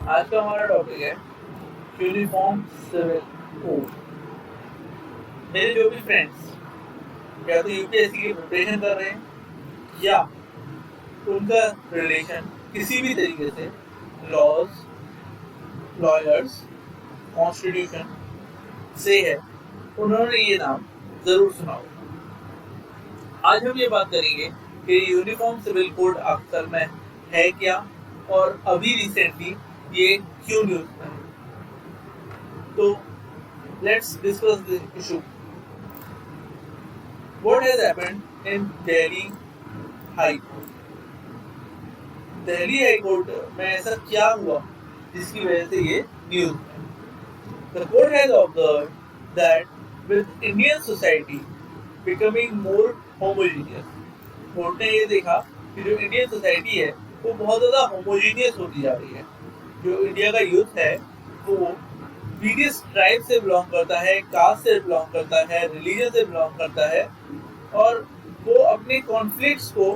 आज का हमारा टॉपिक है यूनिफॉर्म सिविल कोड। मेरे जो भी फ्रेंड्स या तो यूपीएससी की प्रिपरेशन कर रहे हैं या उनका रिलेशन किसी भी तरीके से लॉज, लॉयर्स, कॉन्स्टिट्यूशन से है, उन्होंने ये नाम जरूर सुना होगा। आज हम ये बात करेंगे कि यूनिफॉर्म सिविल कोड अक्सर में है क्या और अभी रिसेंटली ये क्यों न्यूज में है। तो let's discuss this issue. What has happened in Delhi High Court? Delhi High Court में ऐसा क्या हुआ जिसकी वजह से ये न्यूज है? The court has observed that with Indian society becoming more homogeneous, court ने ये देखा कि जो इंडियन सोसाइटी है वो बहुत ज़्यादा होमोजीनियस होती जा रही है। जो इंडिया का यूथ है वो वेरियस ट्राइब से बिलोंग करता है, कास्ट से बिलोंग करता है, रिलीजन से बिलोंग करता है और वो अपने कॉन्फ्लिक्ट्स को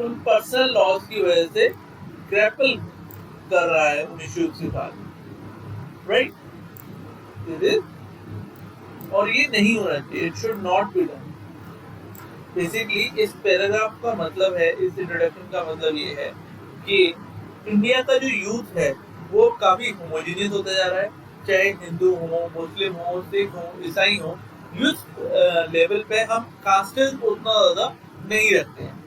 उन पर्सनल लॉज की वजह से ग्रैपल कर रहा है उन इश्यूज के साथ, राइट? और ये नहीं होना चाहिए, it should not be done. Basically इस पैराग्राफ का मतलब है, इस इंट्रोडक्शन का मतलब ये है कि इंडिया का जो यूथ है वो काफी होमोजीनियस होता जा रहा है। चाहे हिंदू हो, मुस्लिम हो, सिख हो, ईसाई हो, यूथ लेवल पे हम कास्टेज उतना ज्यादा नहीं रखते हैं।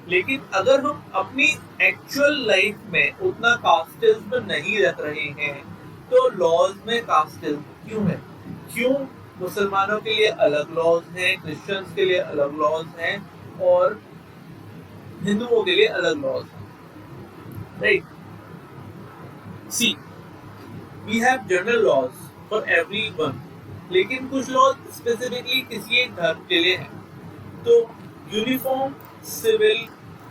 लेकिन अगर हम अपनी एक्चुअल लाइफ में उतना कास्टेज नहीं रख रहे हैं तो लॉज में कास्टेज क्यों है? क्यों मुसलमानों के लिए अलग लॉज हैं, क्रिश्चियंस के लिए अलग लॉज हैं और हिंदुओं के लिए अलग लॉज हैं, right? See, we have general laws for everyone, लेकिन कुछ लॉज स्पेसिफिकली किसी एक धर्म के लिए हैं। तो यूनिफॉर्म सिविल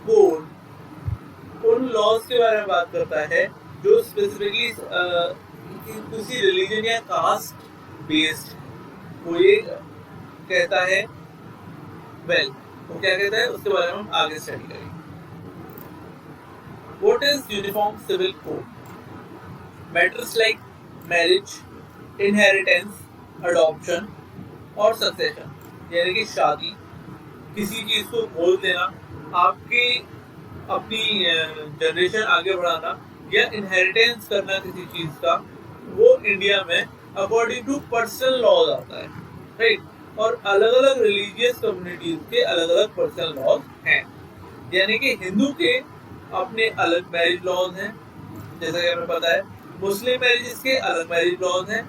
कोड उन लॉज के बारे में बात करता है जो स्पेसिफिकली किसी रिलीजन या कास्ट बेस्ड। वो ये कहता है, वो क्या कहता है उसके बारे में हम आगे स्टडी करेंगे। What is uniform civil code? Matters like marriage, inheritance, adoption और succession, यानी कि शादी, किसी चीज को बोल देना, आपकी अपनी जनरेशन आगे बढ़ाना या इनहेरिटेंस करना किसी चीज का, वो इंडिया में अकॉर्डिंग टू पर्सनल लॉज आता है, राइट? और अलग अलग रिलीजियस कम्युनिटीज के अलग अलग पर्सनल लॉज हैं। यानी कि हिंदू के अपने अलग मैरिज लॉज हैं, जैसा कि हमें पता है। मुस्लिम मैरिजेस के अलग मैरिज लॉज हैं।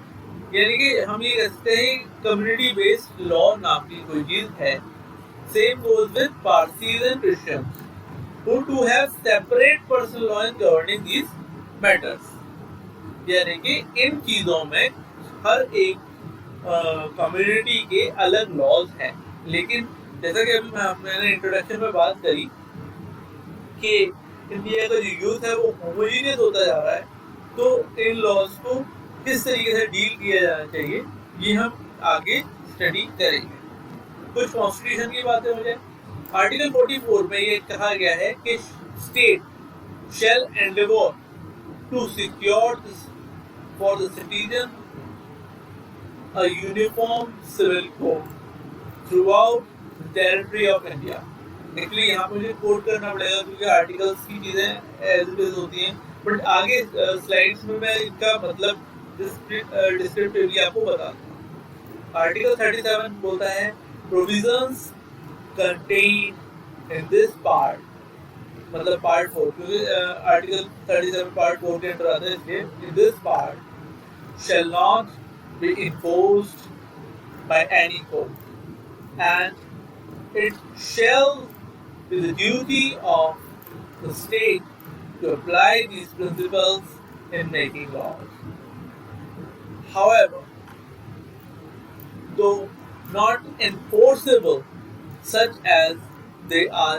यानी कि हम ये कह सकते हैं कम्युनिटी बेस्ड लॉ नाम की कोई चीज है। Same goes with Parsis and Christians who to have separate personal law in governing these matters। यानी कि इन चीजों में हर एक कम्युनिटी के अलग लॉज हैं। लेकिन जैसा कि अभी मैंने इंट्रोडक्शन में बात करी कि इंडिया का जो यूथ है वो होमोजीनियस होता जा रहा है, तो इन लॉज को किस तरीके से डील किया जाना चाहिए ये हम आगे स्टडी करेंगे। कुछ कॉन्स्टिट्यूशन की बातें हो जाए। आर्टिकल 44 में ये कहा गया है कि state shall endeavor to secure for the citizen a uniform civil code throughout the territory of India। Actually यहाँ मुझे कोट करना पड़ेगा क्योंकि आर्टिकल्स की चीजें एज इट इज होती हैं, बट आगे स्लाइड्स में मैं इनका मतलब डिस्क्रिप्टिवली आपको बता दूँ। आर्टिकल 37 बोलता है provisions contain in this part, मतलब पार्ट 4, क्योंकि आर्टिकल 37 पार्ट 4 के अंदर आता है, इसलिए in this part shall not be imposed by any court and it shall be the duty of the state to apply these principles in making laws. However, though not enforceable, such as they are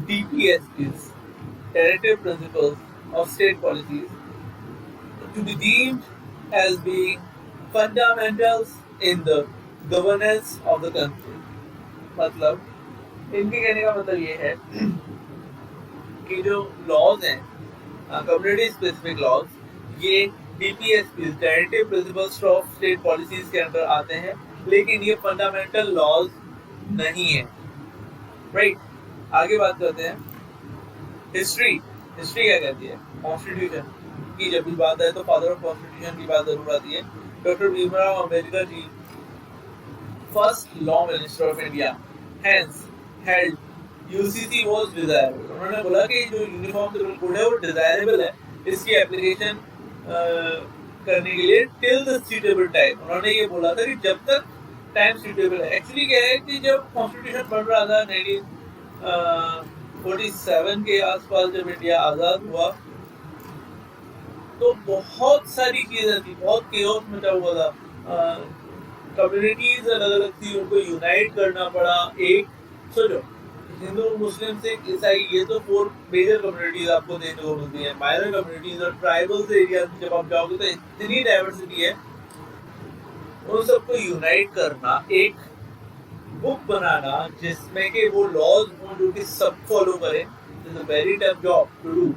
DPSPs, Directive Principles of State Policies, to be deemed as being fundamentals in the governance of the country। मतलब इनके कहने का मतलब ये है कि जो laws हैं कम्युनिटी स्पेसिफिक लॉज ये DPSP directive principles of state policies के अंदर आते हैं, लेकिन ये फंडामेंटल लॉज नहीं है, राइट। आगे बात करते हैं हिस्ट्री क्या कहती है कॉन्स्टिट्यूशन की। जब भी बात है तो फादर ऑफ कॉन्स्टिट्यूशन की बात जरूर आती है। Doctor Bhimrao Ambedkar ji first law minister of India, hence held UCC was desirable। उन्होंने बोला कि जो यूनिफॉर्म सिविल कोड है वो डिजायरेबल है, इसकी एप्लीकेशन करने के लिए टिल द सूटेबल टाइम। उन्होंने ये बोला था कि जब तक टाइम सूटेबल है। एक्चुअली क्या है कि जब कॉन्स्टिट्यूशन बन रहा था 1947 के आसपास, जब इंडिया आजाद हुआ, तो बहुत सारी चीजें थी, बहुत केओस मचा हुआ था। कम्युनिटीज अलग अलग थी, उनको यूनाइट करना पड़ा। एक सोचो, हिंदू, मुस्लिम, सिख, ईसाई, ये तो 4 मेजर कम्युनिटीज आपको देखने को मिलती है। माइनर कम्युनिटीज और ट्राइबल्स एरिया में जब आप जाओगे तो इतनी डाइवर्सिटी है, उन सबको यूनाइट करना, एक बुक बनाना जिसमें कि वो लॉज हों जो कि सब फॉलो करें, is a very tough job to do.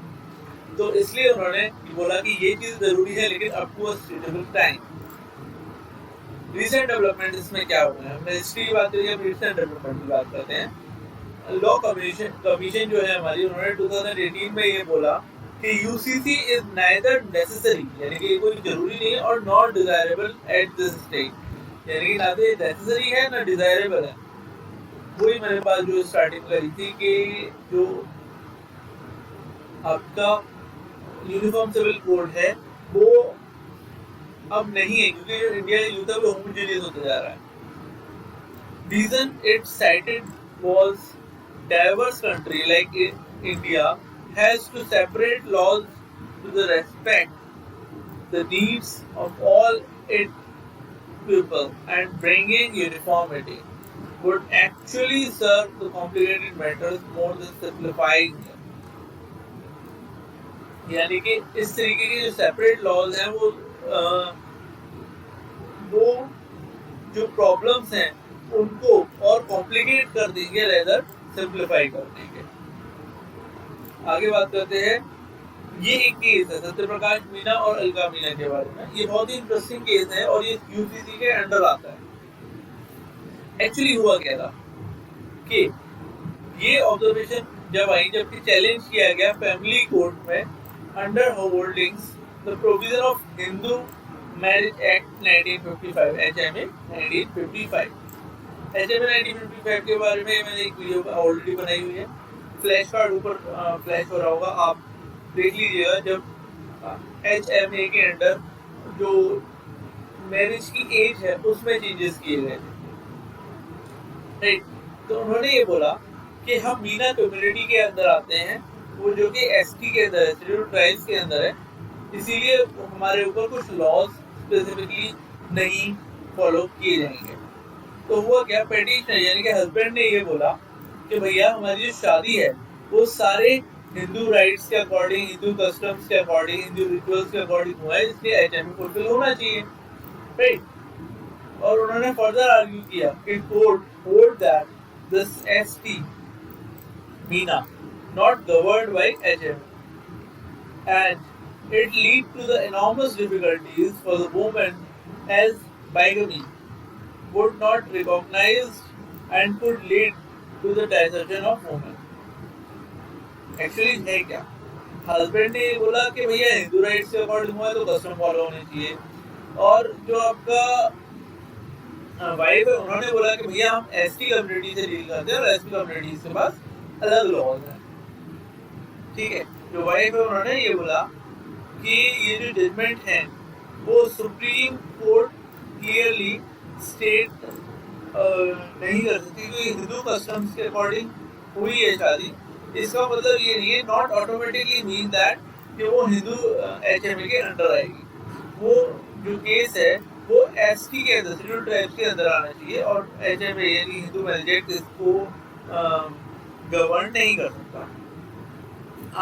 तो इसलिए उन्होंने बोला कि ये चीज जरूरी है, लेकिन up to a suitable time. Recent development इसमें क्या हुआ है, हमने हिस्ट्री की बात करी, अब रीसेंट डेवलपमेंट की बात करते हैं। लॉ कमीशन जो है हमारी, उन्होंने 2018 में ये बोला कि UCC इज नाइदर नेसेसरी, यानी कि कोई जरूरी नहीं है, और not desirable at this stage, यानी कि ना तो नेसेसरी है ना डिजायरेबल है। वही मेरे पास जो स्टार्टिंग करी थी कि जो आपका यूनिफॉर्म सिविल कोड है वो अब नहीं है, क्योंकि जो इंडिया यूथ है वो होमोजेनियस होता जा रहा है। Reason it cited was diverse country like India has to separate laws to the respect the needs of all its people, and bringing uniformity would actually serve the complicated matters more than simplifying them। यानी कि इस तरीके के जो separate laws हैं वो जो problems हैं उनको और कॉम्प्लिकेट कर देंगे रेदर सिंप्लीफाई कर देंगे। आगे बात करते हैं, ये एक केस है सत्यप्रकाश मीना और अलका मीना के बारे में। ये बहुत ही इंटरेस्टिंग केस है और ये UCC के अंडर आता है। एक्चुअली हुआ क्या था कि ये ऑब्जर्वेशन जब आई, जबकि चैलेंज किया गया फैमिली कोर्ट में under holdings the provision of Hindu marriage act 1955, HMA 1955। HMA 1955 के बारे में मैंने एक वीडियो ऑलरेडी बनाई हुई है, फ्लैश कार्ड ऊपर फ्लैश हो रहा होगा, आप देख लीजिएगा। जब HMA के अंडर जो मैरिज की एज है उसमें चेंजेस किए गए थे, राइट। तो उन्होंने ये बोला कि हम मीना कम्युनिटी के अंदर आते हैं, वो जो कि ST के अंदर है, शेड्यूल्ड ट्राइब्स के अंदर है, इसीलिए हमारे ऊपर कुछ लॉज स्पेसिफिकली नहीं फॉलो किए जाएंगे। तो हुआ क्या, पेटिशनर यानी कि हस्बैंड ने ये बोला कि भैया हमारी जो शादी है वो सारे हिंदू राइट्स के अकॉर्डिंग, हिंदू कस्टम्स के अकॉर्डिंग, हिंदू रिचुअल्स के अकॉर्डिंग हुआ है, इसलिए HMA फुलफिल होना चाहिए, राइट। और उन्होंने फर्दर आर्ग्यू किया कि court hold that this ST Meena not governed bye HMA and it lead to the enormous difficulties for the woman as bigamy would not recognize and could lead to the dissertation of women। Actually है क्या, husband ने बोला कि भैया Hindu rights के according हुआ है तो कस्टम फॉलो होने चाहिए, और जो आपका वाइफ है उन्होंने बोला कि भैया हम ST कम्युनिटी से डील करते हैं और ST कम्युनिटी के पास अलग लॉज हैं, ठीक है। जो वाइफ है उन्होंने ये बोला कि ये जो जजमेंट है वो सुप्रीम कोर्ट क्लियरली स्टेट नहीं कर सकती, क्योंकि हिंदू कस्टम्स के अकॉर्डिंग हुई है शादी। इसका मतलब ये नहीं है, नॉट ऑटोमेटिकली मीन दैट कि वो हिंदू HMA के अंडर आएगी। वो जो केस है वो ST के अंदर, शेड्यूल्ड ट्राइब्स के अंदर आना चाहिए, और HMA यानी हिंदू मैरिज एक्ट इसको गवर्न नहीं कर सकता।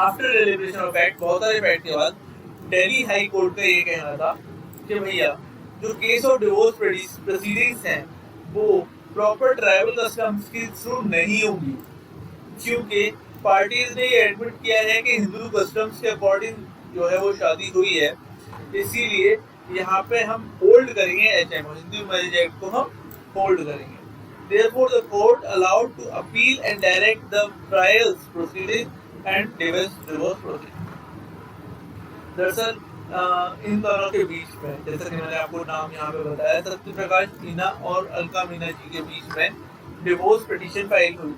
आफ्टर डेलिब्रेशन ऑफ फैक्ट, बहुत सारे फैक्ट के बाद दिल्ली हाई कोर्ट का ये कहना था कि भैया जो केस ऑफ डिवोर्स प्रोसीडिंग्स हैं वो प्रॉपर ट्राइबल कस्टम्स के थ्रू नहीं होंगी, क्योंकि पार्टीज ने ये एडमिट किया है कि हिंदू कस्टम्स के अकॉर्डिंग जो है वो शादी हुई है, इसीलिए यहाँ पे हम होल्ड करेंगे HMO, हिंदू मैरिज एक्ट को हम होल्ड करेंगे। Therefore, the court allowed to appeal and direct the trials proceedings and divorce proceedings. दरअसल इन दोनों के बीच में, जैसा कि मैंने आपको नाम यहाँ पे बताया, सत्य प्रकाश मीना और अलका मीना जी के बीच में डिवोर्स पिटीशन फाइल हुई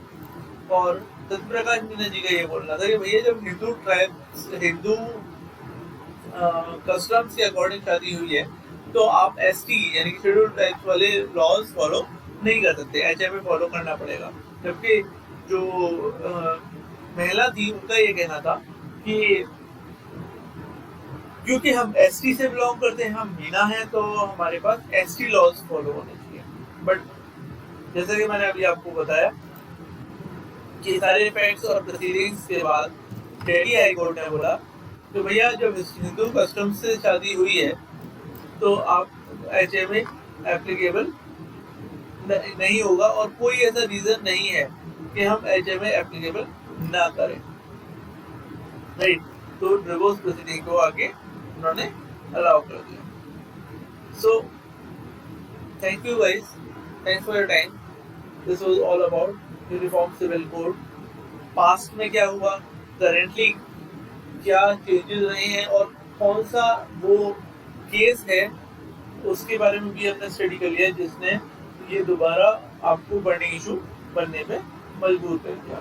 और सत्य प्रकाश मीना जी का ये बोलना था कि भैया जब हिंदू कस्टम्स के अकॉर्डिंग शादी हुई है तो आप ST यानी कि शेड्यूल ट्राइब्स वाले लॉज फॉलो नहीं कर सकते, HMA फॉलो करना पड़ेगा। जबकि जो महिला थी उनका ये कहना था कि क्योंकि हम ST से बिलोंग करते हैं, हम मीना हैं, तो हमारे पास ST लॉज फॉलो होने चाहिए। बट जैसे कि मैंने अभी आपको बताया कि सारे फैक्ट्स और प्रोसीडिंग्स के बाद दिल्ली हाई कोर्ट ने बोला तो भैया जब हिंदू कस्टम से शादी हुई है तो आप HMA एप्लीकेबल नहीं होगा और कोई ऐसा रीजन नहीं है कि हम HMA एप्लीकेबल ना करें, राइट। तो डिवोर्स प्रोसीडिंग को आगे उन्होंने अलाउ कर दिया। So thank you guys, thanks for your time. This was all about uniform civil code. Past में क्या हुआ, करेंटली क्या चेंजेस रहे हैं और कौन सा वो केस है उसके बारे में भी हमने स्टडी कर लिया जिसने ये दोबारा आपको बर्निंग इशू बनने में मजबूर कर दिया।